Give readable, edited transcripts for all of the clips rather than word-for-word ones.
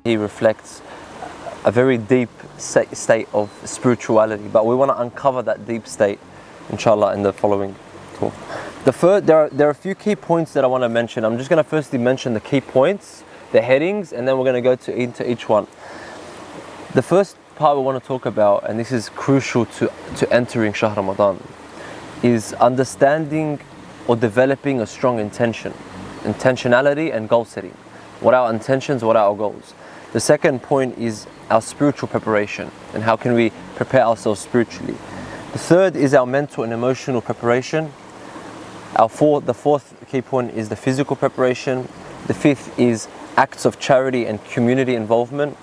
he reflects a very deep state of spirituality, but we want to uncover that deep state, inshallah, in the following talk. There are a few key points that I want to mention. I'm just going to firstly mention the key points, the headings, and then we're going to go into each one. The first part we want to talk about, and this is crucial to entering Shahr Ramadan, is understanding or developing a strong intentionality and goal setting. What are our intentions, what are our goals? The second point is our spiritual preparation and how can we prepare ourselves spiritually. The third is our mental and emotional preparation. The fourth key point is the physical preparation. The fifth is acts of charity and community involvement.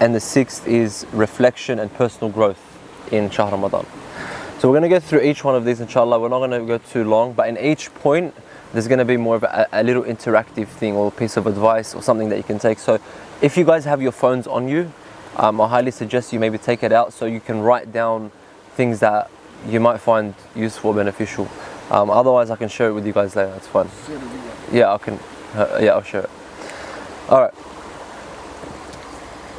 And the sixth is reflection and personal growth in Shahr Ramadan. So we're going to go through each one of these, inshallah. We're not going to go too long, but in each point there's going to be more of a little interactive thing or a piece of advice or something that you can take. So if you guys have your phones on you, I highly suggest you maybe take it out so you can write down things that you might find useful or beneficial. Otherwise I can share it with you guys later, that's fine. Yeah, I'll share it. Alright.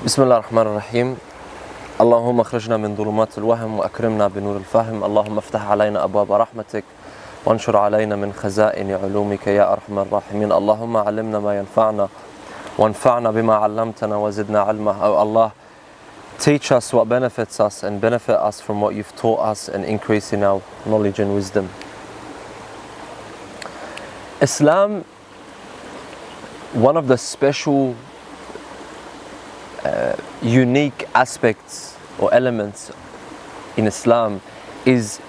Bismillah ar-Rahman ar-Rahim. اللهم اخرجنا من ظلمات الوهم وأكرمنا بنور الفهم اللهم افتح علينا أبواب رحمتك وانشر علينا من خزائن علومك يا أرحم الراحمين اللهم علمنا ما ينفعنا وانفعنا بما علمتنا وزدنا علما. Oh Allah, teach us what benefits us and benefit us from what you've taught us and increase in our knowledge and wisdom. Islam, one of the special unique aspects or elements in Islam is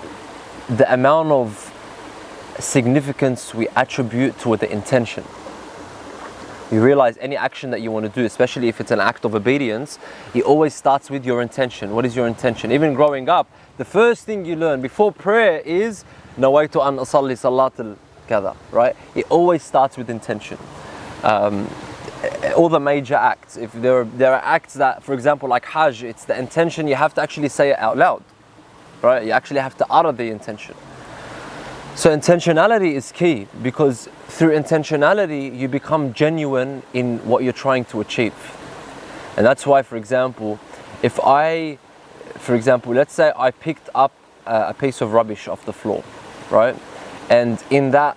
the amount of significance we attribute to the intention. You realize any action that you want to do, especially if it's an act of obedience, it always starts with your intention. What is your intention? Even growing up, the first thing you learn before prayer is nawaitu an usalli salat al-kada, right? It always starts with intention. All the major acts, if there are acts that, for example, like Hajj, it's the intention, you have to actually say it out loud, right? You actually have to utter the intention. So intentionality is key, because through intentionality you become genuine in what you're trying to achieve. And that's why, for example, let's say I picked up a piece of rubbish off the floor, right? And in that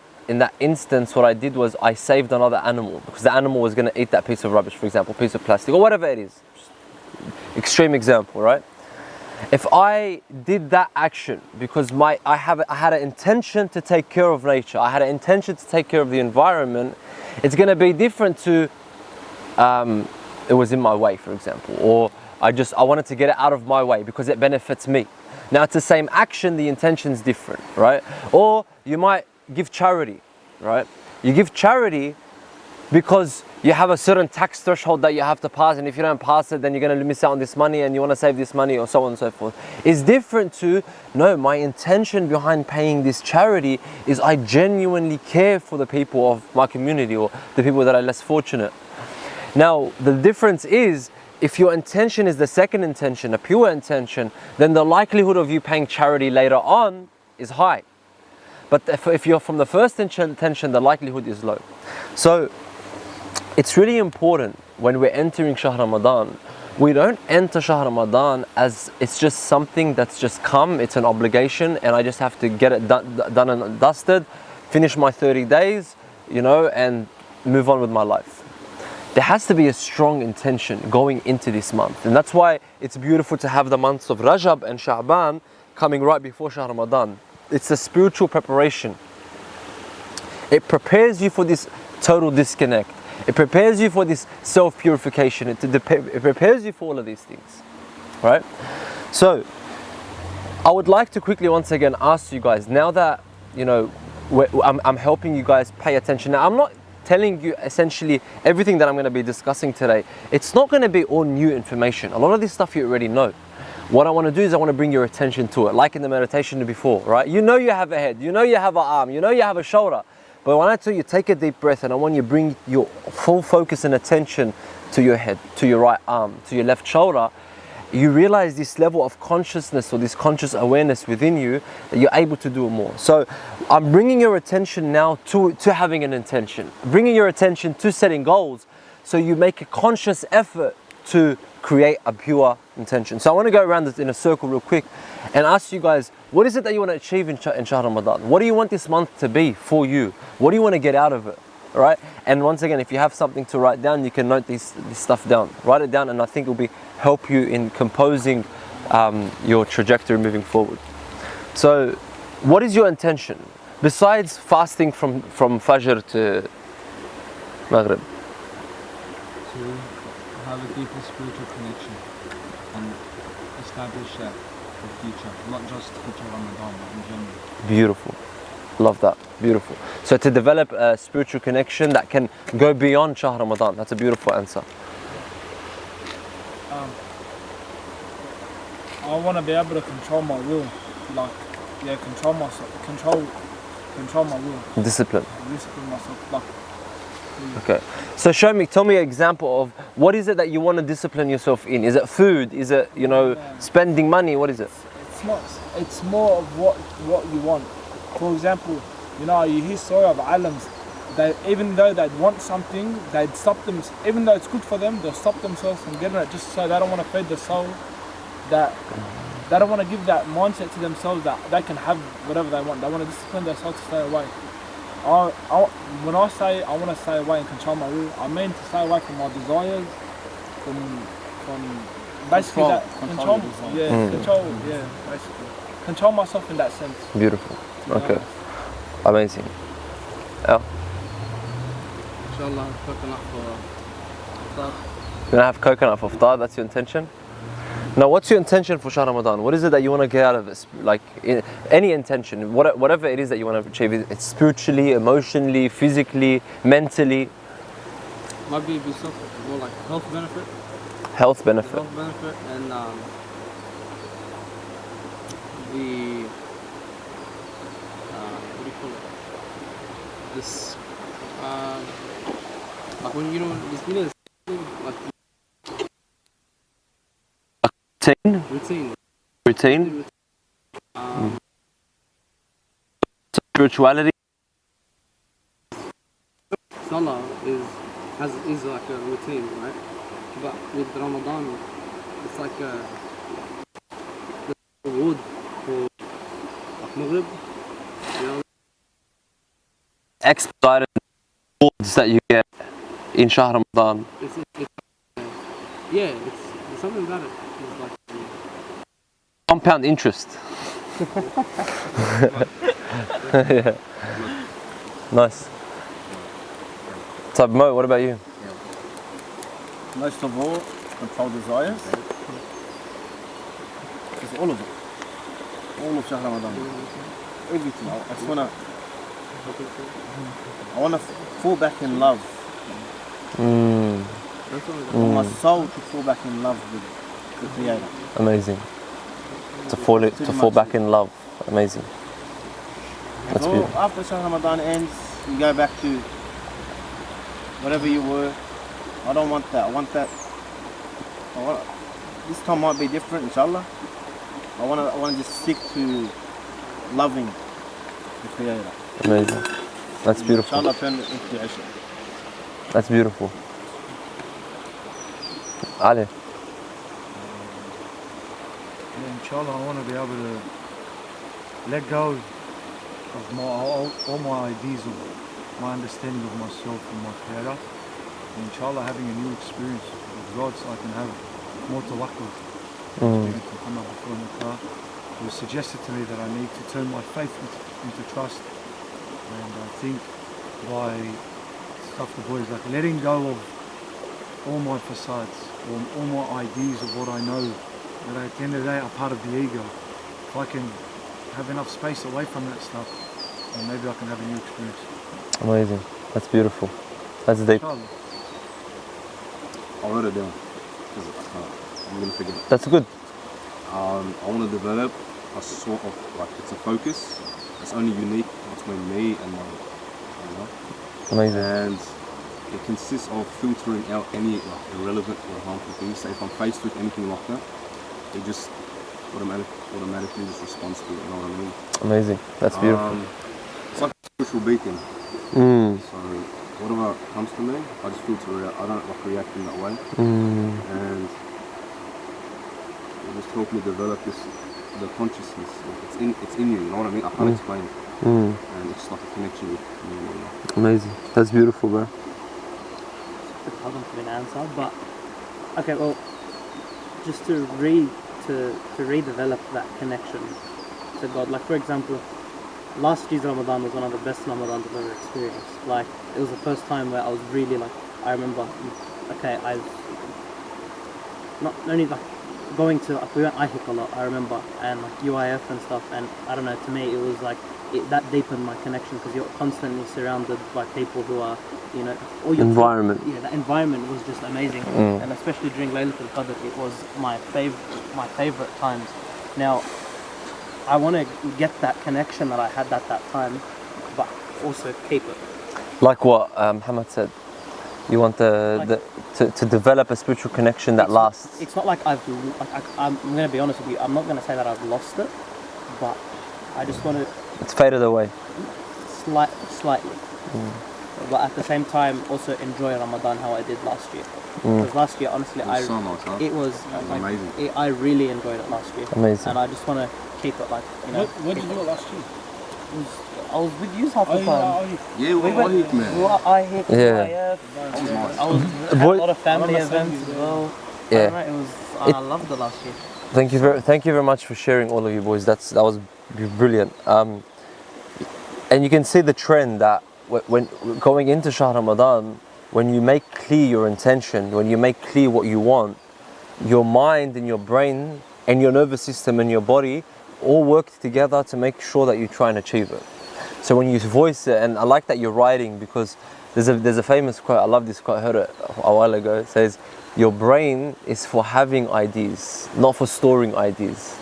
instance, what I did was I saved another animal, because the animal was going to eat that piece of rubbish, for example, piece of plastic or whatever it is. Extreme example, right? If I did that action because I had an intention to take care of nature, I had an intention to take care of the environment, it's going to be different to it was in my way, for example, or I wanted to get it out of my way because it benefits me. Now it's the same action, the intention's different, right? Or you might give charity, right? You give charity because you have a certain tax threshold that you have to pass, and if you don't pass it, then you're going to miss out on this money and you want to save this money, or so on and so forth. It's different to, no, my intention behind paying this charity is I genuinely care for the people of my community or the people that are less fortunate. Now, the difference is, if your intention is the second intention, a pure intention, then the likelihood of you paying charity later on is high. But if you're from the first intention, the likelihood is low. So it's really important when we're entering Shahr Ramadan, we don't enter Shahr Ramadan as it's just something that's just come, it's an obligation and I just have to get it done and dusted, finish my 30 days, and move on with my life. There has to be a strong intention going into this month. And that's why it's beautiful to have the months of Rajab and Sha'ban coming right before Shahr Ramadan. It's a spiritual preparation. It prepares you for this total disconnect. It prepares you for this self-purification. It prepares you for all of these things, right? So, I would like to quickly once again ask you guys, now that, I'm helping you guys pay attention. Now, I'm not telling you essentially everything that I'm going to be discussing today. It's not going to be all new information. A lot of this stuff you already know. What I want to do is I want to bring your attention to it, like in the meditation before, right? You have a head, you have an arm, you have a shoulder. But when I tell you, take a deep breath, and I want you to bring your full focus and attention to your head, to your right arm, to your left shoulder, you realize this level of consciousness or this conscious awareness within you that you're able to do more. So I'm bringing your attention now to having an intention, bringing your attention to setting goals, So you make a conscious effort to create a pure intention. So I want to go around this in a circle real quick and ask you guys, what is it that you want to achieve in Shahr Ramadan? What do you want this month to be for you? What do you want to get out of it? All right? And once again, if you have something to write down, you can note this stuff down. Write it down, and I think it will help you in composing your trajectory moving forward. So, what is your intention? Besides fasting from Fajr to Maghrib? To have a deeper spiritual connection and establish that for future, not just future Ramadan, but in general. Beautiful. Love that. Beautiful. So to develop a spiritual connection that can go beyond Shahr Ramadan. That's a beautiful answer. I want to be able to control my will, control myself, control my will. Discipline myself, Okay. So tell me an example of what is it that you want to discipline yourself in? Is it food? Is it, spending money? What is it? It's not. It's more of what you want. For example, you hear story of alims. They, even though they'd want something, they'd stop them. Even though it's good for them, they'll stop themselves from getting it just so they don't want to feed the soul. That they don't want to give that mindset to themselves that they can have whatever they want. They want to discipline themselves to stay away. When I say I want to stay away and control my will, I mean to stay away from my desires, from basically control. Basically control myself in that sense. Beautiful. Okay. Amazing. Al? Inshallah, coconut for iftar. You're gonna have coconut for iftar. That's your intention. Now, what's your intention for Shahr Ramadan? What is it that you want to get out of this? Like, any intention, whatever it is that you want to achieve, it's spiritually, emotionally, physically, mentally. Might be more like health benefit. Health benefit. Health benefit and what do you call it? This like when this means like. Routine. Spirituality. Salah is like a routine, right? But with Ramadan, it's like a reward for like Maghrib. Expedited rewards that you get in Shahr Ramadan. There's something about it. It's like compound interest. Yeah. Nice. So Mo, what about you? Most of all, control desires. It's all of it. All of Shahr Ramadan. Everything. I just wanna fall back in love. I want my soul to fall back in love with the Creator. Amazing. To fall back in love. Amazing. That's so beautiful. after Shahr Ramadan ends, you go back to whatever you were. I don't want that. I want this time might be different, inshallah. I want to just stick to loving the Creator. Amazing. That's beautiful. Inshallah, turn it into Isha. That's beautiful. Ali. Inshallah, I want to be able to let go of all my ideas of my understanding of myself and my Creator. And inshallah, having a new experience with God so I can have more tawakkul. It was suggested to me that I need to turn my faith into trust. And I think by stuff the boys, like letting go of all my facades, or all my ideas of what I know, that at the end of the day are part of the ego. If I can have enough space away from that stuff, then maybe I can have a new experience. Amazing. That's beautiful. That's deep. Inshallah. I'll write it down because I'm going to forget it. That's good. I want to develop a sort of, like, it's a focus that's only unique between me and my, Amazing. And it consists of filtering out any irrelevant or harmful things. So if I'm faced with anything like that, it just automatically just responds to it, you know what I mean? Amazing. That's beautiful. It's like a spiritual beacon. Mm. So whatever comes to me, I just filter it out. I don't like react in that way. And it just helped me develop the consciousness. It's in you, you know what I mean? I can't explain it. And it's like a connection with me and Allah. Amazing. That's beautiful, bro. It's a bit hard for me to answer, but okay, well, just to redevelop that connection to God. Like, for example, last year's Ramadan was one of the best Ramadans I've ever experienced. Like, it was the first time where I was really like, I remember, okay, I was not only like going to, like, we went IHIC a lot, I remember, and like UIF and stuff, and I don't know, to me it was like, that deepened my connection because you're constantly surrounded by people who are, you know, all your Environment. Yeah, the environment was just amazing, and especially during Laylatul Qadr, it was my favorite times. Now, I want to get that connection that I had at that time, but also keep it. Like what Mohamed said, you want to develop a spiritual connection that lasts. It's not like I'm going to be honest with you, I'm not going to say that I've lost it, but I just want to... It's faded away. Slightly. But at the same time, also enjoy Ramadan how I did last year. Because last year, honestly, it was amazing. I really enjoyed it last year. Amazing. And I just want to keep it like, you know. What did you do last year? I was with you half the time. Yeah, we went IHIC, man. We were IHIC, Yeah. I was at a lot of family events as well. Yeah. I don't know, I loved it last year. Thank you very much for sharing, all of you boys. That was brilliant. And you can see the trend that when going into Shahr Ramadan, when you make clear your intention, when you make clear what you want, your mind and your brain and your nervous system and your body all work together to make sure that you try and achieve it. So when you voice it, and I like that you're writing, because there's a famous quote, I love this quote, I heard it a while ago. It says, your brain is for having ideas, not for storing ideas.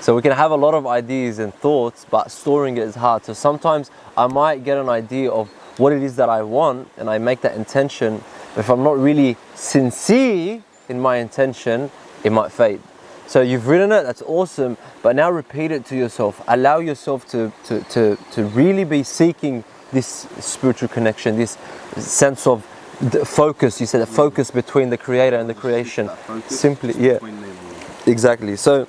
So we can have a lot of ideas and thoughts, but storing it is hard. So sometimes I might get an idea of what it is that I want, and I make that intention. If I'm not really sincere in my intention, it might fade. So you've written it, that's awesome, but now repeat it to yourself. Allow yourself to really be seeking this spiritual connection, this sense of the focus. You said a focus between the creator and the creation. Simply, yeah, exactly. So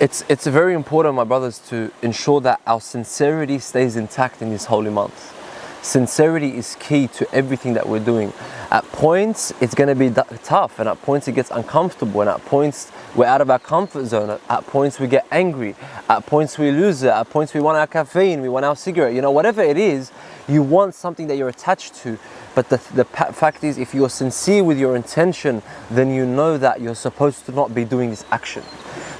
it's very important, my brothers, to ensure that our sincerity stays intact in this holy month. Sincerity is key to everything that we're doing. At points, it's going to be tough, and at points it gets uncomfortable, and at points we're out of our comfort zone. At points we get angry. At points we lose it. At points we want our caffeine, we want our cigarette. You know, whatever it is, you want something that you're attached to. But the fact is, if you're sincere with your intention, then you know that you're supposed to not be doing this action.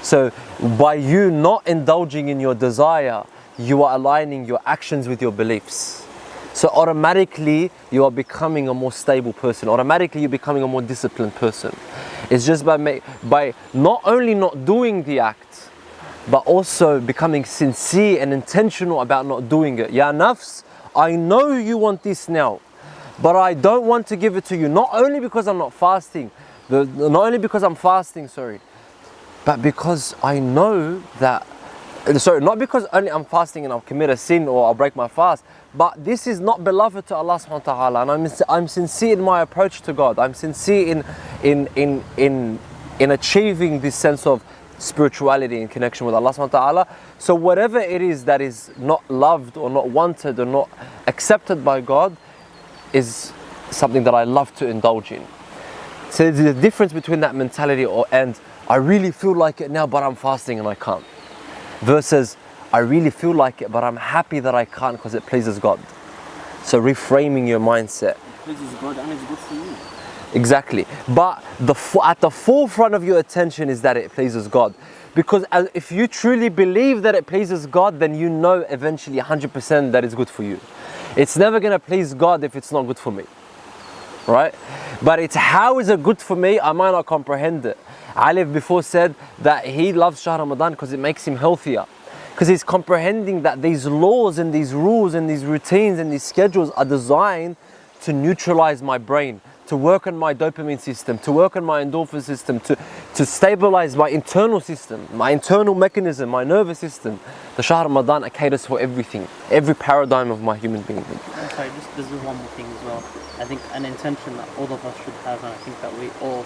So by you not indulging in your desire, you are aligning your actions with your beliefs. So automatically you are becoming a more stable person. Automatically you're becoming a more disciplined person. It's just by not only not doing the act, but also becoming sincere and intentional about not doing it. Ya nafs, I know you want this now, but I don't want to give it to you. Not only because I'm not fasting, not only because I'm fasting, but because I know that, not because only I'm fasting and I'll commit a sin or I'll break my fast, but this is not beloved to Allah subhanahu wa ta'ala, and I'm sincere in my approach to God. I'm sincere in achieving this sense of spirituality and connection with Allah subhanahu wa ta'ala. So whatever it is that is not loved or not wanted or not accepted by God is something that I love to indulge in. So there's a difference between that mentality and I really feel like it now, but I'm fasting and I can't, versus I really feel like it, but I'm happy that I can't because it pleases God. So reframing your mindset. It pleases God and it's good for you. Exactly. But at the forefront of your attention is that it pleases God. Because if you truly believe that it pleases God, then you know eventually 100% that it's good for you. It's never going to please God if it's not good for me. Right? But it's how is it good for me? I might not comprehend it. Ali before said that he loves Shahr Ramadan because it makes him healthier. Because he's comprehending that these laws and these rules and these routines and these schedules are designed to neutralize my brain, to work on my dopamine system, to work on my endorphin system, to stabilize my internal system, my internal mechanism, my nervous system. The Shahr Ramadan caters for everything, every paradigm of my human being. I'm sorry, this is one more thing as well. I think an intention that all of us should have, and I think that we all,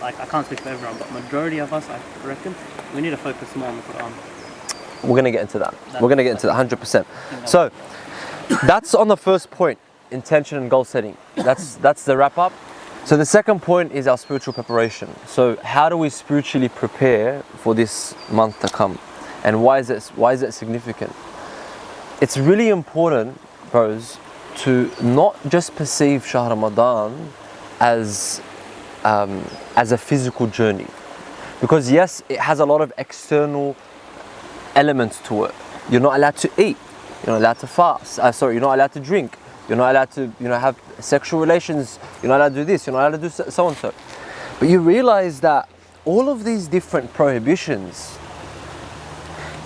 like, I can't speak for everyone, but majority of us, I reckon, we need to focus more on the Quran. We're going to get into that. We're going to get into that 100%. So that's on the first point, intention and goal setting. That's the wrap up. So the second point is our spiritual preparation. So how do we spiritually prepare for this month to come? And why is it significant? It's really important, bros, to not just perceive Shahr Ramadan as a physical journey. Because yes, it has a lot of external elements to it. You're not allowed to eat. You're not allowed to fast. You're not allowed to drink. You're not allowed to, have sexual relations. You're not allowed to do this. You're not allowed to do so and so. But you realize that all of these different prohibitions,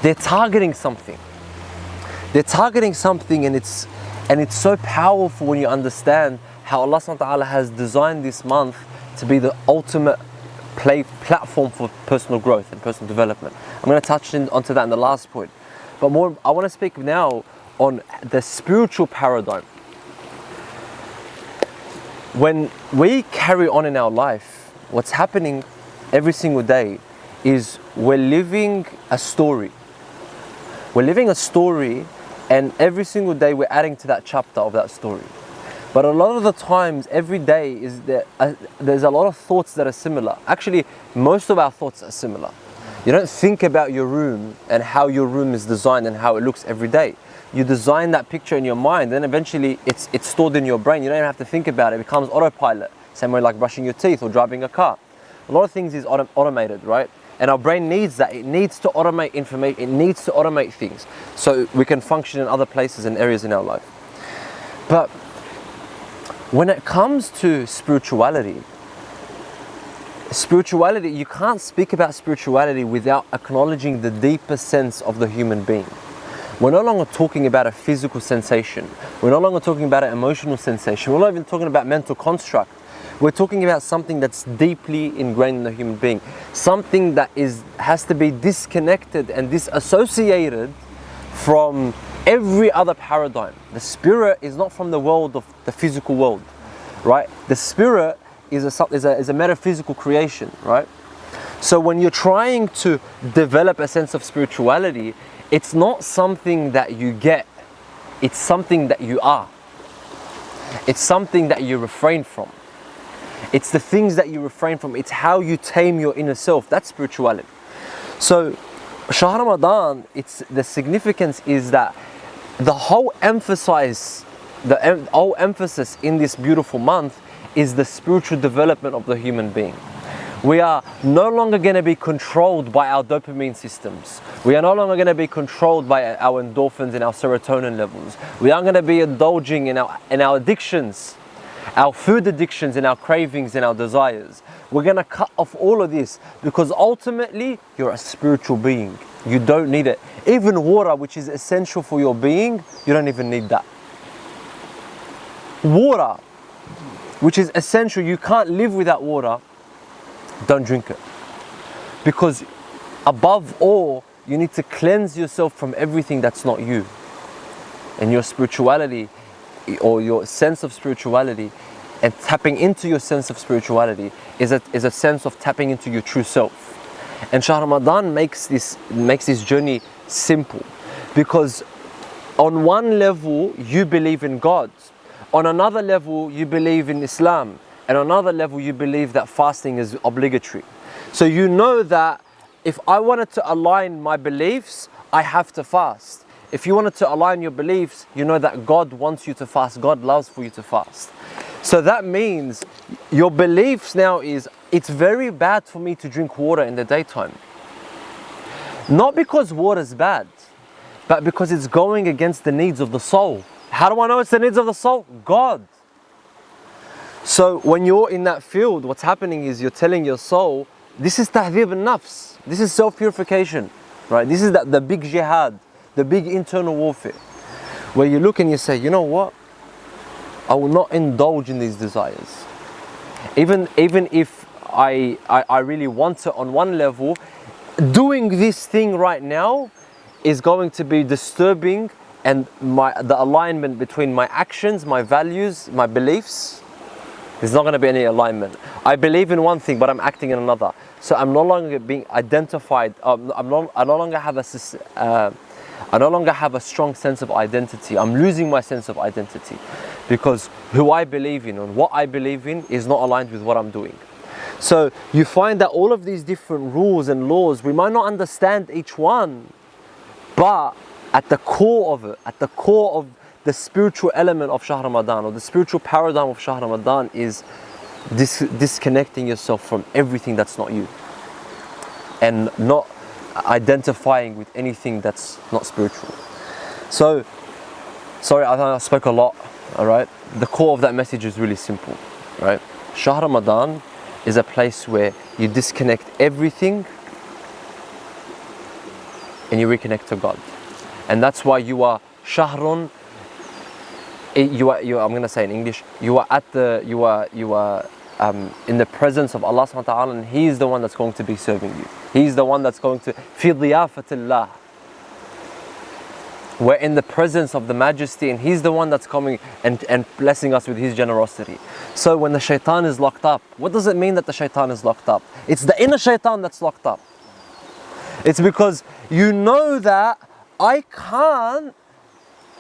they're targeting something. They're targeting something, and it's so powerful when you understand how Allah subhanahu wa ta'ala has designed this month to be the ultimate platform for personal growth and personal development. I'm going to touch onto that in the last point. But more, I want to speak now on the spiritual paradigm. When we carry on in our life, what's happening every single day is we're living a story. We're living a story, and every single day we're adding to that chapter of that story. But a lot of the times, every day, there's a lot of thoughts that are similar. Actually, most of our thoughts are similar. You don't think about your room and how your room is designed and how it looks every day. You design that picture in your mind, then eventually it's stored in your brain. You don't even have to think about it. It becomes autopilot. Same way like brushing your teeth or driving a car. A lot of things is automated, right? And our brain needs that. It needs to automate information. It needs to automate things so we can function in other places and areas in our life. But when it comes to spirituality, you can't speak about spirituality without acknowledging the deeper sense of the human being. We're no longer talking about a physical sensation. We're no longer talking about an emotional sensation. We're not even talking about mental construct. We're talking about something that's deeply ingrained in the human being. Something that has to be disconnected and disassociated from every other paradigm. The spirit is not from the world of the physical world, right? The spirit is a metaphysical creation, right? So when you're trying to develop a sense of spirituality, it's not something that you get, it's something that you are. It's something that you refrain from. It's the things that you refrain from. It's how you tame your inner self. That's spirituality. So Shahr Ramadan, the significance is that the whole emphasis in this beautiful month is the spiritual development of the human being. We are no longer going to be controlled by our dopamine systems. We are no longer going to be controlled by our endorphins and our serotonin levels. We aren't going to be indulging in our addictions, our food addictions and our cravings and our desires. We're going to cut off all of this because ultimately you're a spiritual being. You don't need it. Even water, which is essential for your being, you don't even need that. Water, which is essential, you can't live without water, don't drink it. Because above all, you need to cleanse yourself from everything that's not you. And your spirituality, or your sense of spirituality, and tapping into your sense of spirituality is a sense of tapping into your true self. And Shahr Ramadan makes this journey simple, because on one level you believe in God, on another level you believe in Islam, and on another level you believe that fasting is obligatory. So you know that if I wanted to align my beliefs, I have to fast. If you wanted to align your beliefs, you know that God wants you to fast. God loves for you to fast. So that means your beliefs now is, it's very bad for me to drink water in the daytime. Not because water is bad, but because it's going against the needs of the soul. How do I know it's the needs of the soul? God. So when you're in that field, what's happening is you're telling your soul, this is tahdhib al-nafs. This is self-purification, right? This is the big jihad, the big internal warfare, where you look and you say, you know what? I will not indulge in these desires. Even if I really want it on one level, doing this thing right now is going to be disturbing, and the alignment between my actions, my values, my beliefs, there's not going to be any alignment. I believe in one thing, but I'm acting in another. So I'm no longer being identified. I no longer have a strong sense of identity. I'm losing my sense of identity because who I believe in and what I believe in is not aligned with what I'm doing. So you find that all of these different rules and laws, we might not understand each one, but at the core of it, at the core of the spiritual element of Shahr Ramadan, or the spiritual paradigm of Shahr Ramadan, is disconnecting yourself from everything that's not you, and not identifying with anything that's not spiritual. So, sorry, I spoke a lot, all right? The core of that message is really simple, right? Shahr Ramadan is a place where you disconnect everything and you reconnect to God. And that's why you are shahrun, I'm going to say in English, you are in the presence of Allah subhanahu wa ta'ala, and He is the one that's going to be serving you. He's the one that's going to fi diyafatillah. We're in the presence of the Majesty, and He's the one that's coming and blessing us with His generosity. So when the shaitan is locked up, what does it mean that the shaitan is locked up? It's the inner shaitan that's locked up. It's because you know that I can't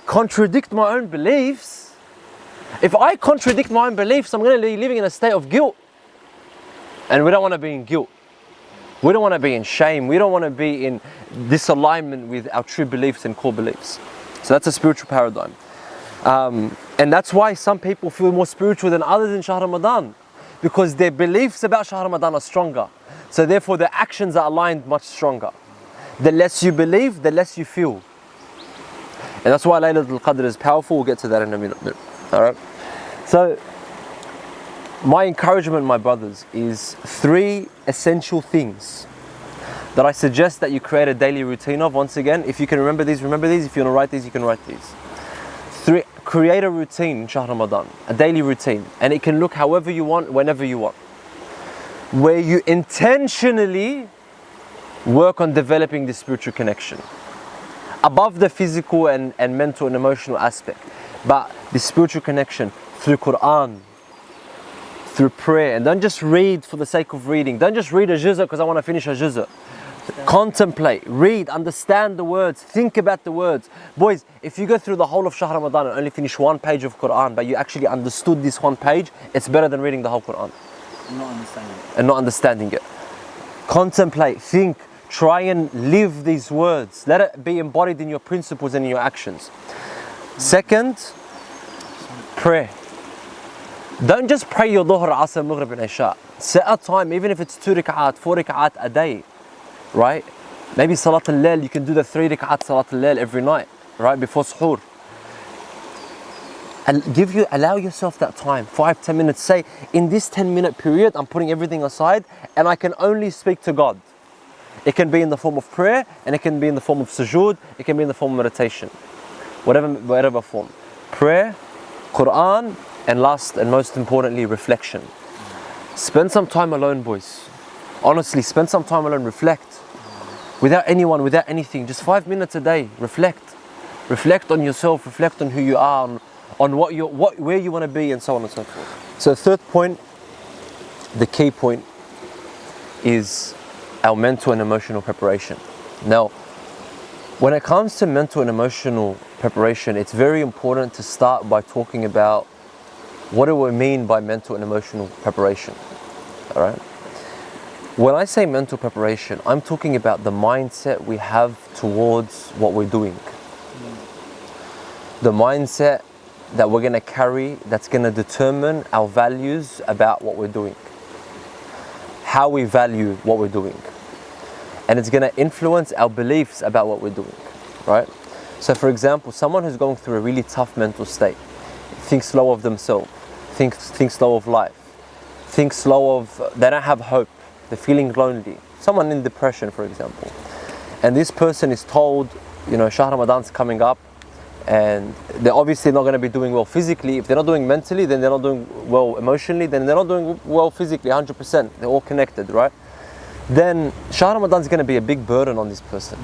contradict my own beliefs. If I contradict my own beliefs, I'm going to be living in a state of guilt. And we don't want to be in guilt. We don't want to be in shame. We don't want to be in disalignment with our true beliefs and core beliefs. So that's a spiritual paradigm. And that's why some people feel more spiritual than others in Shahr Ramadan, because their beliefs about Shahr Ramadan are stronger. So therefore their actions are aligned much stronger. The less you believe, the less you feel. And that's why Laylatul Qadr is powerful. We'll get to that in a minute. Alright? So, my encouragement, my brothers, is 3 essential things that I suggest that you create a daily routine of. Once again, if you can remember these, remember these. If you want to write these, you can write these. 3, create a routine in Shahr Ramadan, a daily routine. And it can look however you want, whenever you want. Where you intentionally work on developing this spiritual connection. Above the physical and mental and emotional aspect. But the spiritual connection through Quran, through prayer. And don't just read for the sake of reading. Don't just read a juz' because I want to finish a juz'. Contemplate, read, understand the words, think about the words. Boys, if you go through the whole of Shahr Ramadan and only finish 1 page of Quran, but you actually understood this 1 page, it's better than reading the whole Quran. Not understanding it. Contemplate, think, try and live these words. Let it be embodied in your principles and in your actions. Second, pray. Don't just pray your Dhuhr, Asr, Maghrib and Isha. Set a time, even if it's 2 rak'at, 4 rak'at a day, right? Maybe Salat al-Layl, you can do the 3 rak'at Salat al-Layl every night, right, before suhoor. And allow yourself that time, 5-10 minutes. Say, in this 10-minute period, I'm putting everything aside and I can only speak to God. It can be in the form of prayer, and it can be in the form of sujood, it can be in the form of meditation. Whatever form. Prayer, Quran, and last and most importantly, reflection. Spend some time alone, boys. Honestly, spend some time alone, reflect. Without anyone, without anything, just 5 minutes a day, reflect. Reflect on yourself, reflect on who you are, on where you want to be, and so on and so forth. So third point, the key point, is our mental and emotional preparation. Now, when it comes to mental and emotional preparation, it's very important to start by talking about what do we mean by mental and emotional preparation. All right? When I say mental preparation, I'm talking about the mindset we have towards what we're doing. The mindset that we're going to carry, that's going to determine our values about what we're doing. How we value what we're doing. And it's going to influence our beliefs about what we're doing, right? So for example, someone who's going through a really tough mental state, thinks low of themselves, thinks low of life, thinks low of, they don't have hope, they're feeling lonely. Someone in depression, for example. And this person is told, you know, Shahr Ramadan's coming up, and they're obviously not going to be doing well physically. If they're not doing mentally, then they're not doing well emotionally, then they're not doing well physically 100%. They're all connected, right? Then Shahr Ramadan is going to be a big burden on this person.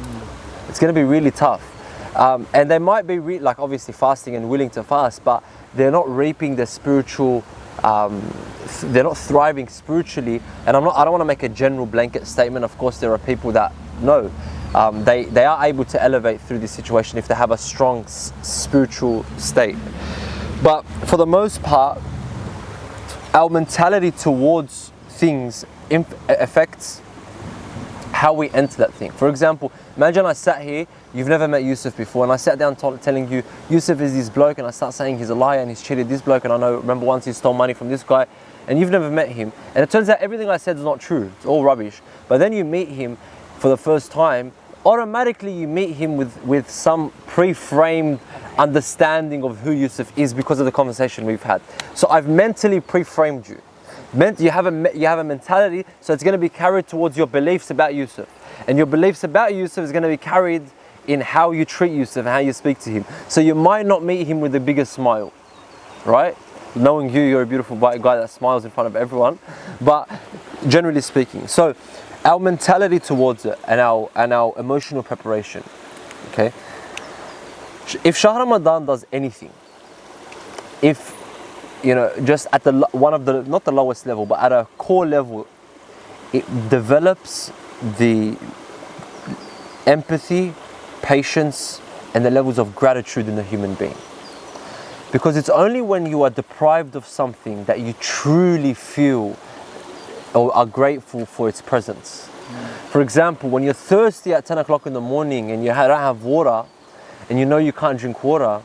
It's going to be really tough. And they might be like obviously fasting and willing to fast, but they're not reaping the spiritual, they're not thriving spiritually. And I don't want to make a general blanket statement. Of course, there are people that no, they are able to elevate through this situation if they have a strong spiritual state. But for the most part, our mentality towards things affects how we enter that thing. For example, imagine I sat here, you've never met Yusuf before, and I sat down telling you, Yusuf is this bloke, and I start saying he's a liar and he's cheated this bloke, and remember once he stole money from this guy, and you've never met him, and it turns out everything I said is not true, it's all rubbish. But then you meet him for the first time, automatically you meet him with some pre-framed understanding of who Yusuf is because of the conversation we've had. So I've mentally pre-framed you. You have a mentality, so it's going to be carried towards your beliefs about Yusuf, and your beliefs about Yusuf is going to be carried in how you treat Yusuf and how you speak to him. So you might not meet him with the biggest smile, right? Knowing you're a beautiful guy that smiles in front of everyone, but generally speaking. So our mentality towards it and our emotional preparation. Okay, if Shahr Ramadan does anything, if just at not the lowest level, but at a core level, it develops the empathy, patience, and the levels of gratitude in the human being. Because it's only when you are deprived of something that you truly feel or are grateful for its presence. For example, when you're thirsty at 10 o'clock in the morning and you don't have water, and you know you can't drink water,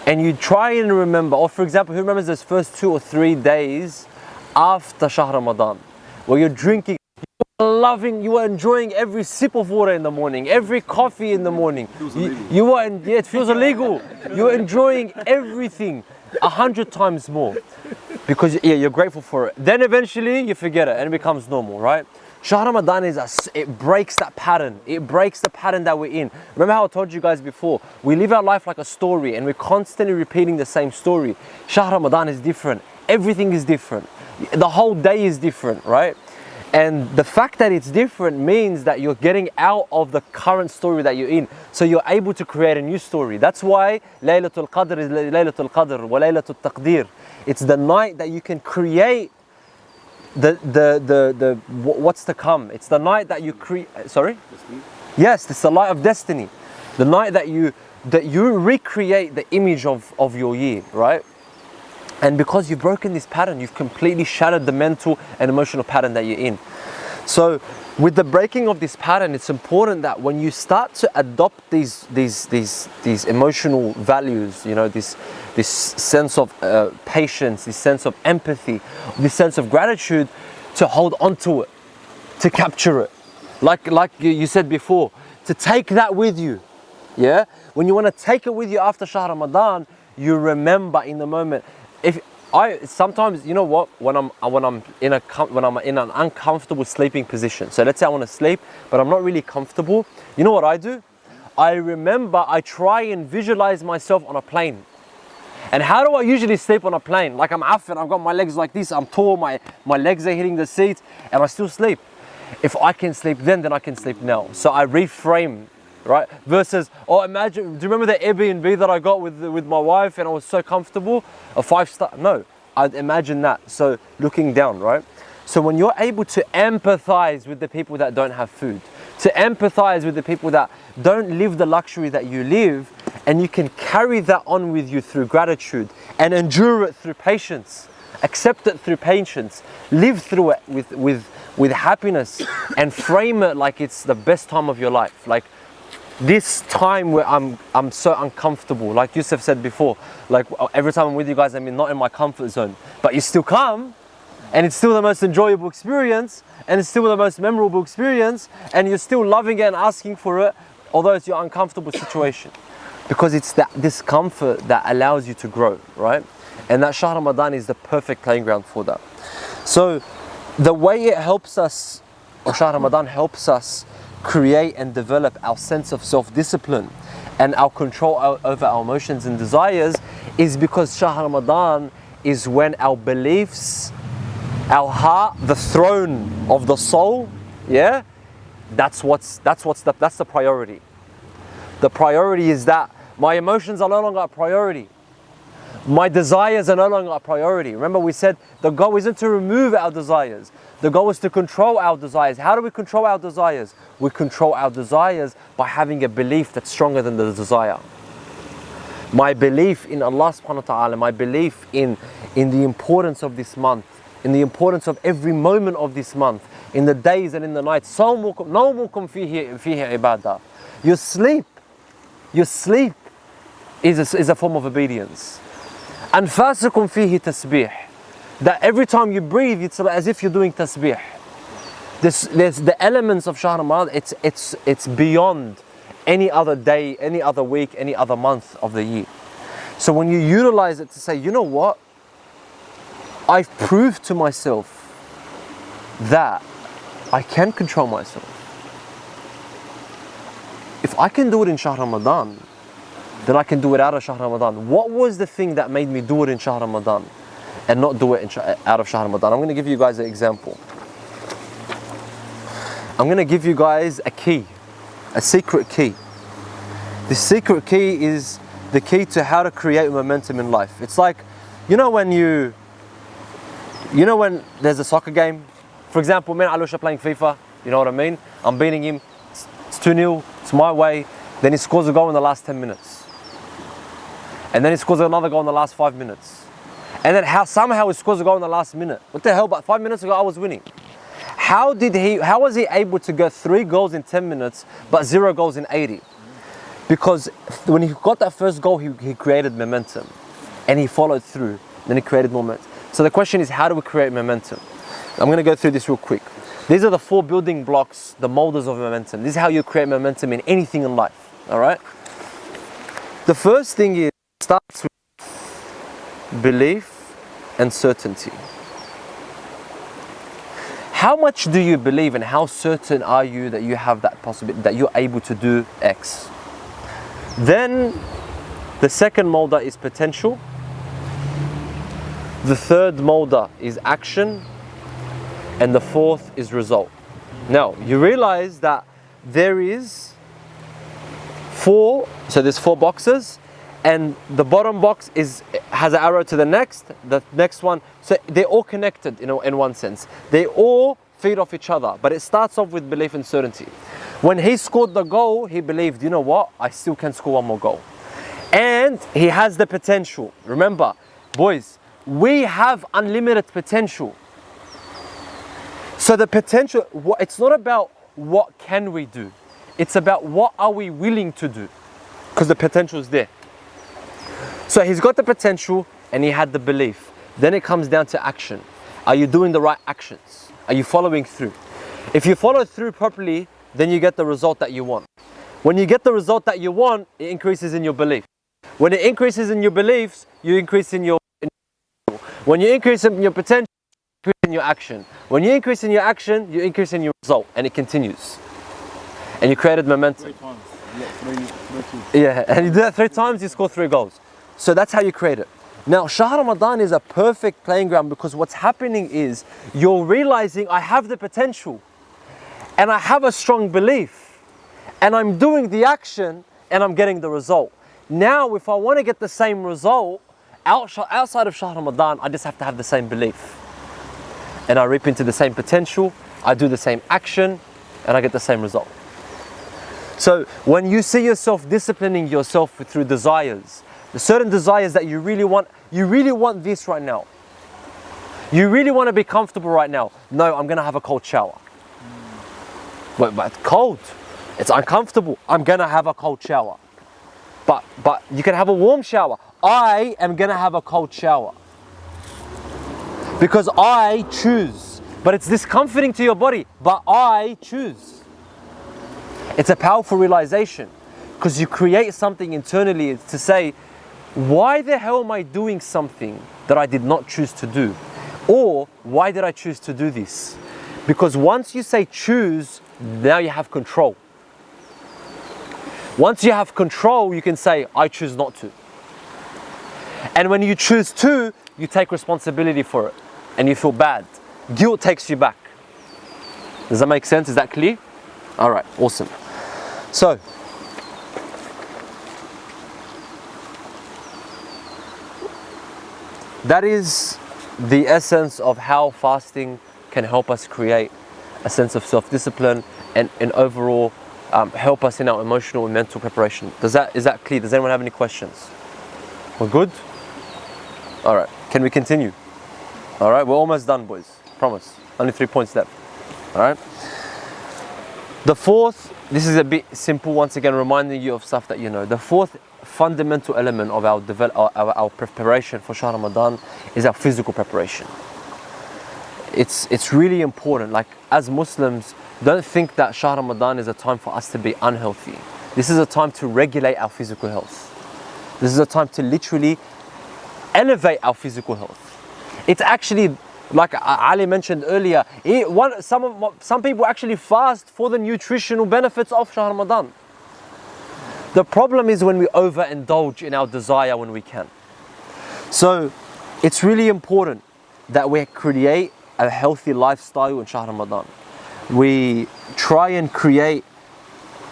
and you try and remember, or for example, who remembers those first 2 or 3 days after Shahr Ramadan, where you're drinking, you were enjoying every sip of water in the morning, every coffee in the morning. It feels illegal. You were enjoying everything 100 times more because you're grateful for it. Then eventually you forget it and it becomes normal, right? Shahr Ramadan it breaks that pattern. It breaks the pattern that we're in. Remember how I told you guys before, we live our life like a story and we're constantly repeating the same story. Shahr Ramadan is different. Everything is different. The whole day is different, right? And the fact that it's different means that you're getting out of the current story that you're in. So you're able to create a new story. That's why Laylatul Qadr is Laylatul Qadr wa Laylatul Taqdir. It's the night that you can create what's to come. It's the night that you create. Sorry? Destiny? Yes, it's the light of destiny. The night that you recreate the image of your year, right? And because you've broken this pattern, you've completely shattered the mental and emotional pattern that you're in. So with the breaking of this pattern, it's important that when you start to adopt these emotional values, this sense of patience, this sense of empathy, this sense of gratitude, to hold on to it, to capture it. Like you said before, to take that with you. Yeah? When you want to take it with you after Shahr Ramadan, you remember in the moment. Sometimes, you know what, when I'm in an uncomfortable sleeping position, so let's say I want to sleep but I'm not really comfortable, you know what I do? I try and visualize myself on a plane. And how do I usually sleep on a plane? Like I'm affin, I've got my legs like this, I'm tall, my legs are hitting the seat, and I still sleep. If I can sleep then I can sleep now. So I reframe, right? Versus, imagine, do you remember the Airbnb that I got with my wife and I was so comfortable? A 5-star? No, I'd imagine that. So looking down, right? So when you're able to empathize with the people that don't have food, to empathize with the people that don't live the luxury that you live, and you can carry that on with you through gratitude and endure it through patience, accept it through patience, live through it with happiness, and frame it like it's the best time of your life. Like this time where I'm so uncomfortable, like Yusuf said before, like every time I'm with you guys, I'm not in my comfort zone, but you still come, and it's still the most enjoyable experience, and it's still the most memorable experience, and you're still loving it and asking for it, although it's your uncomfortable situation, because it's that discomfort that allows you to grow, right? And that Shahr Ramadan is the perfect playing ground for that. So the way it helps us, or Shahr Ramadan helps us create and develop our sense of self-discipline and our control over our emotions and desires is because Shahr Ramadan is when our beliefs, our heart, the throne of the soul, yeah, that's the priority. The priority is that my emotions are no longer a priority. My desires are no longer a priority. Remember, we said the goal isn't to remove our desires. The goal is to control our desires. How do we control our desires? We control our desires by having a belief that's stronger than the desire. My belief in Allah subhanahu wa ta'ala, my belief in the importance of this month, in the importance of every moment of this month, in the days and in the nights. نومكم فيه عبادة. Your sleep is a form of obedience. أنفاسكم فيه تسبيح. That every time you breathe, it's as if you're doing tasbih. There's the elements of Shahr Ramadan, it's beyond any other day, any other week, any other month of the year. So when you utilize it to say, you know what? I've proved to myself that I can control myself. If I can do it in Shahr Ramadan, then I can do it out of Shahr Ramadan. What was the thing that made me do it in Shahr Ramadan and not do it out of Shahr Ramadan? I'm going to give you guys an example. I'm going to give you guys a key, a secret key. The secret key is the key to how to create momentum in life. It's like, you know when there's a soccer game, for example, me and Alush are playing FIFA, you know what I mean? I'm beating him, it's 2-0, it's my way, then he scores a goal in the last 10 minutes. And then he scores another goal in the last 5 minutes. And then somehow he scores a goal in the last minute. What the hell, but 5 minutes ago I was winning. How was he able to get 3 goals in 10 minutes, but 0 goals in 80? Because when he got that first goal, he created momentum. And he followed through, then he created momentum. So the question is, how do we create momentum? I'm going to go through this real quick. These are the 4 building blocks, the molders of momentum. This is how you create momentum in anything in life, all right? The first thing is, starts with belief and certainty. How much do you believe and how certain are you that you have that possibility, that you're able to do X? Then the second molder is potential. The third molder is action. And the fourth is result. Now, you realize that there is 4, so there's 4 boxes, and the bottom box has an arrow to the next one, so they're all connected in one sense. They all feed off each other, but it starts off with belief and certainty. When he scored the goal, he believed, you know what, I still can score one more goal. And he has the potential. Remember, boys, we have unlimited potential. So the potential, it's not about what can we do, it's about what are we willing to do, because the potential is there. So he's got the potential and he had the belief. Then it comes down to action. Are you doing the right actions? Are you following through? If you follow through properly, then you get the result that you want. When you get the result that you want, it increases in your belief. When it increases in your beliefs, you increase in your when you increase in your potential, you increase in your action. When you increase in your action, you increase in your result, and it continues. And you created momentum. 3 times. Yeah, and you do that 3 times, you score 3 goals. So that's how you create it. Now, Shahr Ramadan is a perfect playing ground because what's happening is you're realizing I have the potential and I have a strong belief and I'm doing the action and I'm getting the result. Now, if I want to get the same result outside of Shahr Ramadan, I just have to have the same belief. And I reap into the same potential, I do the same action, and I get the same result. So when you see yourself disciplining yourself through desires, the certain desires that you really want this right now. You really want to be comfortable right now. No, I'm going to have a cold shower. But cold, it's uncomfortable. I'm going to have a cold shower. But you can have a warm shower. I am going to have a cold shower. Because I choose. But it's discomforting to your body. But I choose. It's a powerful realization. Because you create something internally to say, why the hell am I doing something that I did not choose to do? Or why did I choose to do this? Because once you say choose, now you have control. Once you have control, you can say, I choose not to. And when you choose to, you take responsibility for it and you feel bad. Guilt takes you back. Does that make sense? Is that clear? All right, awesome. So, that is the essence of how fasting can help us create a sense of self-discipline and overall help us in our emotional and mental preparation. Is that clear? Does anyone have any questions? We're good? All right, can we continue? All right, we're almost done, boys. Promise. Only 3 points left. All right. The fourth, this is a bit simple, once again, reminding you of stuff that you know. The fourth fundamental element of our preparation for Shahr Ramadan is our physical preparation. It's really important. Like, as Muslims, don't think that Shahr Ramadan is a time for us to be unhealthy. This is a time to regulate our physical health. This is a time to literally elevate our physical health. It's actually, like Ali mentioned earlier, some people actually fast for the nutritional benefits of Shahr Ramadan. The problem is when we overindulge in our desire when we can. So it's really important that we create a healthy lifestyle in Shahr Ramadan. We try and create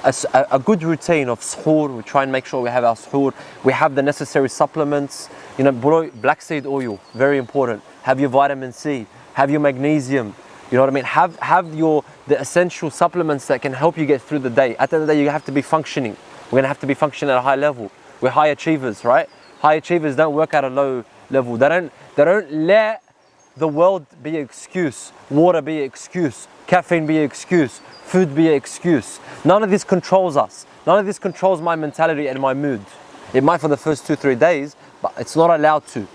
a good routine of suhoor. We try and make sure we have our suhoor. We have the necessary supplements. You know, black seed oil, very important. Have your vitamin C. Have your magnesium. You know what I mean? Have the essential supplements that can help you get through the day. At the end of the day, you have to be functioning. We're going to have to be functioning at a high level. We're high achievers, right? High achievers don't work at a low level. They don't let the world be an excuse. Water be an excuse. Caffeine be an excuse. Food be an excuse. None of this controls us. None of this controls my mentality and my mood. It might for the first 2-3 days, but it's not allowed to.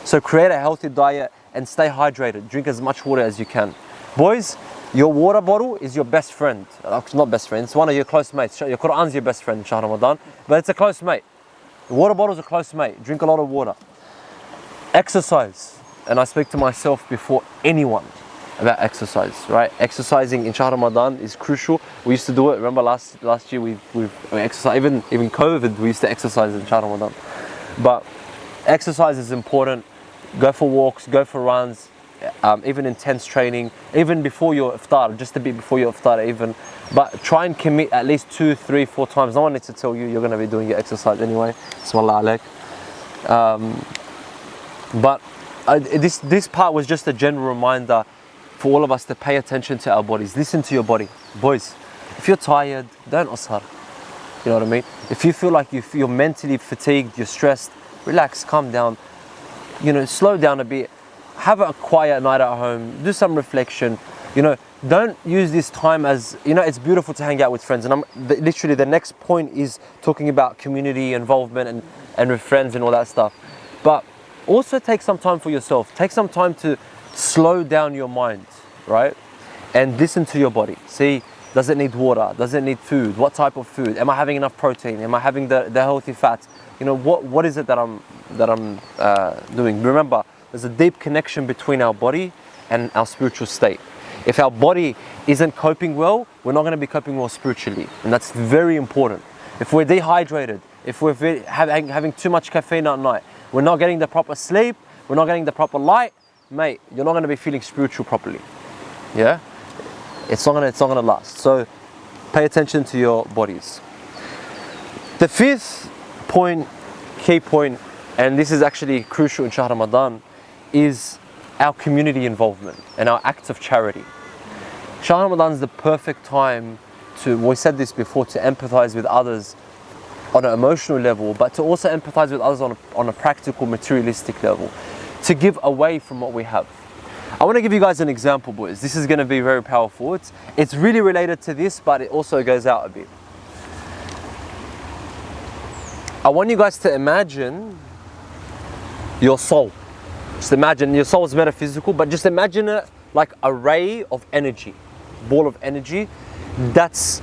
So create a healthy diet and stay hydrated. Drink as much water as you can. Boys, your water bottle is your best friend. Not best friend, it's one of your close mates. Your Quran's your best friend in Shahr Ramadan, but it's a close mate. The water bottle's a close mate. Drink a lot of water. Exercise. And I speak to myself before anyone about exercise, right? Exercising in Shahr Ramadan is crucial. We used to do it. Remember last year we exercised, even COVID, we used to exercise in Shahr Ramadan. But exercise is important. Go for walks, go for runs, even intense training, even before your iftar, just a bit before your iftar even. But try and commit at least 2, 3, 4 times. No one needs to tell you, you're going to be doing your exercise anyway. Bismillah alaik. But this part was just a general reminder for all of us to pay attention to our bodies. Listen to your body. Boys, if you're tired, don't ashar. You know what I mean? If you feel like you're mentally fatigued, you're stressed, relax, calm down. You know, slow down a bit. Have a quiet night at home. Do some reflection. You know, don't use this time as, you know, it's beautiful to hang out with friends. And literally the next point is talking about community involvement and with friends and all that stuff. But also take some time for yourself. Take some time to slow down your mind, right? And listen to your body. See, does it need water? Does it need food? What type of food? Am I having enough protein? Am I having the healthy fats? You know, what is it that I'm doing? Remember, there's a deep connection between our body and our spiritual state. If our body isn't coping well, we're not going to be coping well spiritually, and that's very important. If we're dehydrated, if we're having too much caffeine at night, we're not getting the proper sleep, we're not getting the proper light, mate, you're not going to be feeling spiritual properly. Yeah, it's not going to last. So pay attention to your bodies. The fifth point, key point, and this is actually crucial in Shahr Ramadan, is our community involvement and our acts of charity. Shahr Ramadan is the perfect time to, we said this before, to empathize with others on an emotional level, but to also empathize with others on a practical, materialistic level, to give away from what we have. I want to give you guys an example, boys. This is going to be very powerful. It's really related to this, but it also goes out a bit. I want you guys to imagine your soul. Just imagine, your soul is metaphysical, but just imagine it like a ray of energy, ball of energy. That's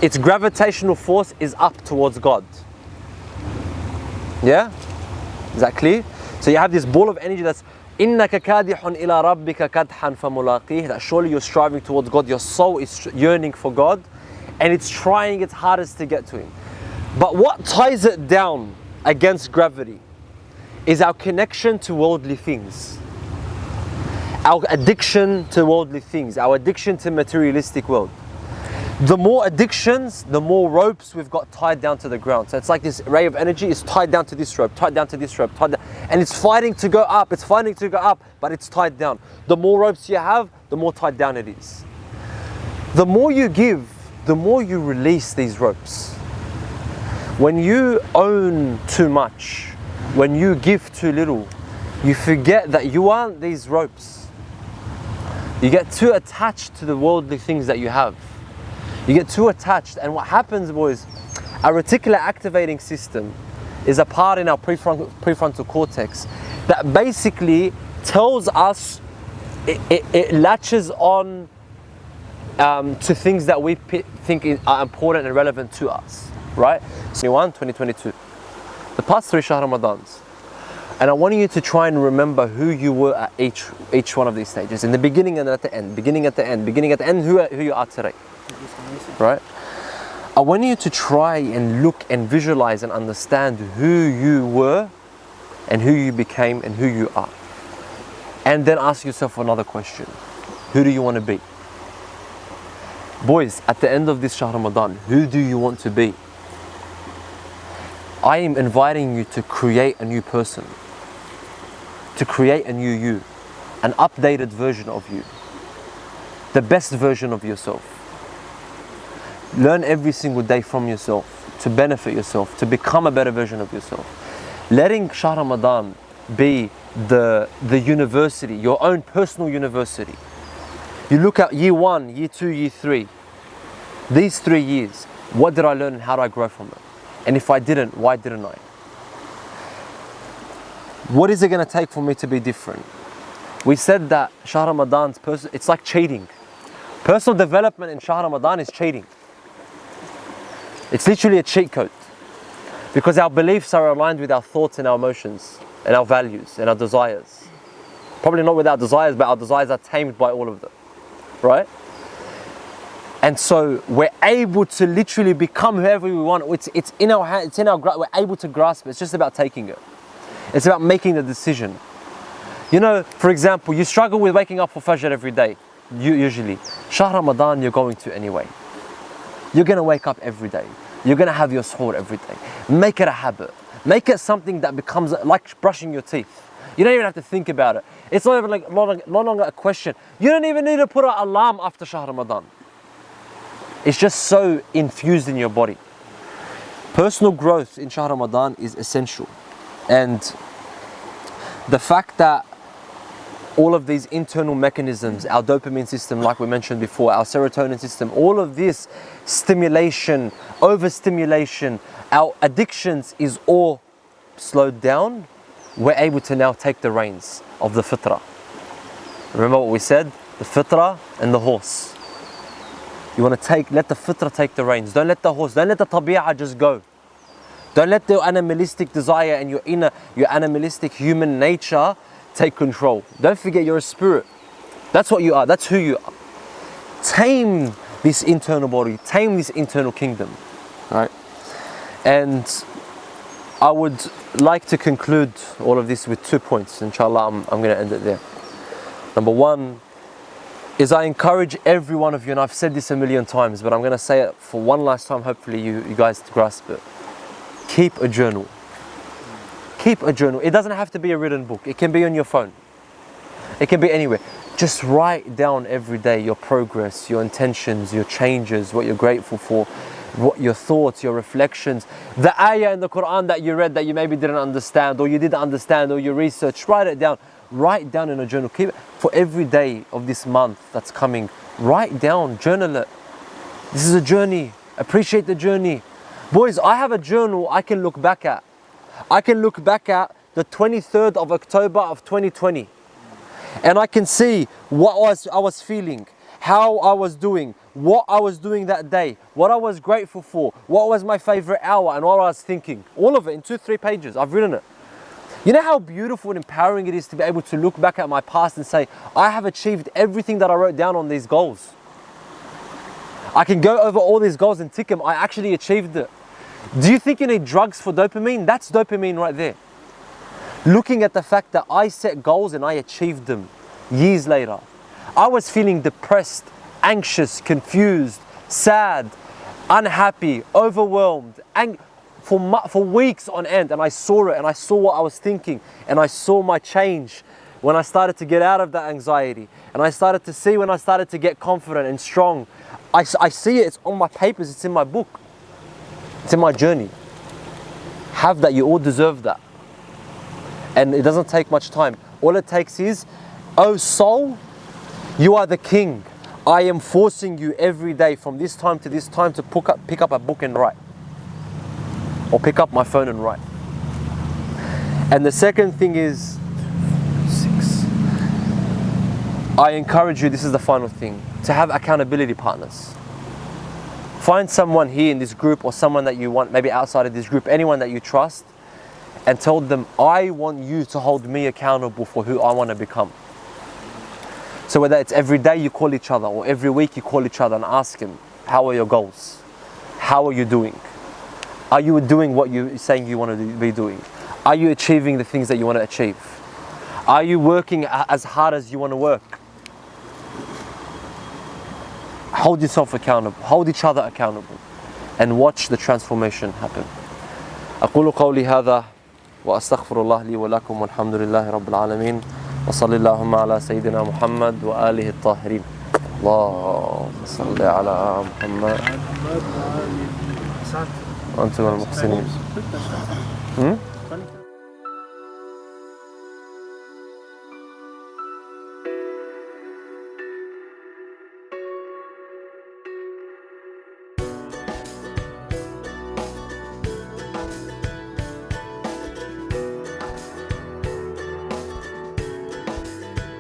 its gravitational force is up towards God. Yeah? Is that clear? So you have this ball of energy that's إِنَّكَ كَادِحٌ إِلَىٰ رَبِّكَ كَدْحًا فَمُلَاقِيهِ, that surely you're striving towards God, your soul is yearning for God, and it's trying its hardest to get to Him. But what ties it down against gravity is our connection to worldly things. Our addiction to worldly things, our addiction to materialistic world. The more addictions, the more ropes we've got tied down to the ground. So it's like this ray of energy is tied down to this rope, tied down to this rope, tied down, and it's fighting to go up, but it's tied down. The more ropes you have, the more tied down it is. The more you give, the more you release these ropes. When you own too much, when you give too little, you forget that you aren't these ropes. You get too attached to the worldly things that you have. You get too attached, and what happens, boys, our reticular activating system is a part in our prefrontal cortex that basically tells us, it latches on to things that we think are important and relevant to us, right? 2022, the past 3 Shahr Ramadans. And I want you to try and remember who you were at each one of these stages, in the beginning and at the end, beginning at the end, who you are today. Right? I want you to try and look and visualize and understand who you were and who you became and who you are. And then ask yourself another question. Who do you want to be? Boys, at the end of this Shahr Ramadan, who do you want to be? I am inviting you to create a new person, to create a new you, an updated version of you, the best version of yourself. Learn every single day from yourself, to benefit yourself, to become a better version of yourself. Letting Shahr Ramadan be the university, your own personal university. You look at year 1, year 2, year 3. These 3 years, what did I learn and how do I grow from it? And if I didn't, why didn't I? What is it going to take for me to be different? We said that Shahr Ramadan's it's like cheating. Personal development in Shahr Ramadan is cheating. It's literally a cheat code, because our beliefs are aligned with our thoughts and our emotions and our values and our desires. Probably not with our desires, but our desires are tamed by all of them, right? And so we're able to literally become whoever we want. It's in our hand, we're able to grasp it. It's just about taking it. It's about making the decision. You know, for example, you struggle with waking up for Fajr every day, usually. Shahr Ramadan, you're going to anyway. You're going to wake up every day. You're going to have your suhoor every day. Make it a habit. Make it something that becomes like brushing your teeth. You don't even have to think about it. It's not even no longer a question. You don't even need to put an alarm after Shahr Ramadan. It's just so infused in your body. Personal growth in Shahr Ramadan is essential. And the fact that all of these internal mechanisms, our dopamine system, like we mentioned before, our serotonin system, all of this stimulation, overstimulation, our addictions is all slowed down. We're able to now take the reins of the fitrah. Remember what we said? The fitrah and the horse. You want to let the fitrah take the reins. Don't let the horse, don't let the tabi'ah just go. Don't let the animalistic desire and your animalistic human nature take control. Don't forget you're a spirit. That's what you are. That's who you are. Tame this internal body. Tame this internal kingdom. Right? And I would like to conclude all of this with 2 points. Inshallah, I'm going to end it there. Number 1 is I encourage every one of you, and I've said this a million times, but I'm going to say it for one last time, hopefully you guys grasp it. Keep a journal. Keep a journal. It doesn't have to be a written book. It can be on your phone. It can be anywhere. Just write down every day your progress, your intentions, your changes, what you're grateful for, what your thoughts, your reflections. The ayah in the Quran that you read that you maybe didn't understand, or you didn't understand, or you researched, write it down. Write down in a journal. Keep it for every day of this month that's coming. Write down, journal it. This is a journey. Appreciate the journey. Boys, I have a journal I can look back at. I can look back at the 23rd of October of 2020. And I can see what I was feeling, how I was doing, what I was doing that day, what I was grateful for, what was my favorite hour, and what I was thinking. All of it in 2-3 pages. I've written it. You know how beautiful and empowering it is to be able to look back at my past and say, I have achieved everything that I wrote down on these goals. I can go over all these goals and tick them. I actually achieved it. Do you think you need drugs for dopamine? That's dopamine right there. Looking at the fact that I set goals and I achieved them years later. I was feeling depressed, anxious, confused, sad, unhappy, overwhelmed, for weeks on end, and I saw it and I saw what I was thinking and I saw my change when I started to get out of that anxiety, and I started to see when I started to get confident and strong. I see it, it's on my papers, it's in my book, it's in my journey. Have that, you all deserve that. And it doesn't take much time. All it takes is, oh soul, you are the king. I am forcing you every day from this time to this time to pick up a book and write. Or pick up my phone and write. And the second thing is, 6. I encourage you, this is the final thing, to have accountability partners. Find someone here in this group or someone that you want, maybe outside of this group, anyone that you trust, and tell them, I want you to hold me accountable for who I want to become. So whether it's every day you call each other or every week you call each other and ask them, how are your goals? How are you doing? Are you doing what you're saying you want to be doing? Are you achieving the things that you want to achieve? Are you working as hard as you want to work? Hold yourself accountable, hold each other accountable, and watch the transformation happen. أقول قولي هذا وأستغفر الله لي ولكم والحمد لله رب العالمين وصلى اللهم على سيدنا محمد وآله الطاهرين. اللهم صل على محمد وأنتم المحسنين.